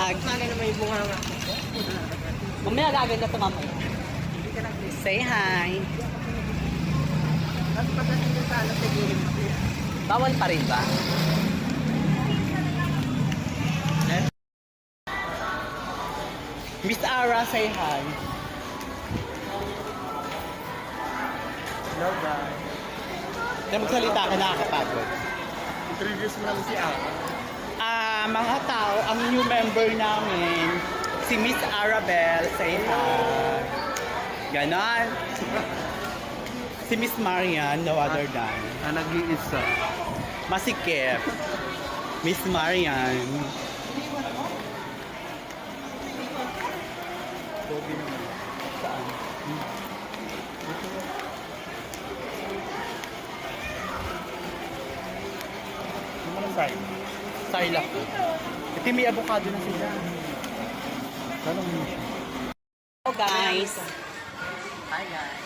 vlog. Sana naman yung bunga nga. Mamaya gaganda ito mamaya. Say hi. Tapos pagdating doon sa ano, sa gilid mo. Bawal pa rin ba? Miss Ara, say hi. Hello guys. Na magsalita ka, nakakapagod. Introduce mo lang si Ara. Mga tao, ang new member namin, si Miss Arabel, say hi. Ganon. Si Miss Marian, no other than. Nag-iisa. Masikip. Miss Marian. Saan? Ano side? Side lang. Ito may avocado na sila. Hello guys. Hi guys.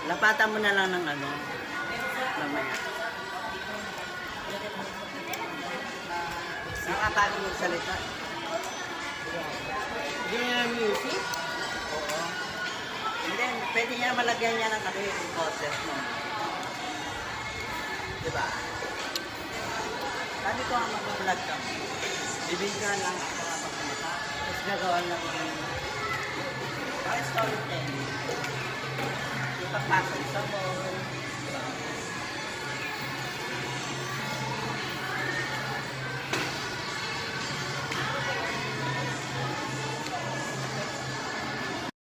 Lapatan mo na lang ng ano. Mamaya. Nakapagod magsalita. Hindi niya music? Oo. And then, pwede niya malagyan niya ng ano yung process mo. Diba? Sabi ko ang mag-vlog ka. Bibigyan lang ako kapag kumata. Tapos gagawan lang ako ng storytelling. Ipapasok sa mo.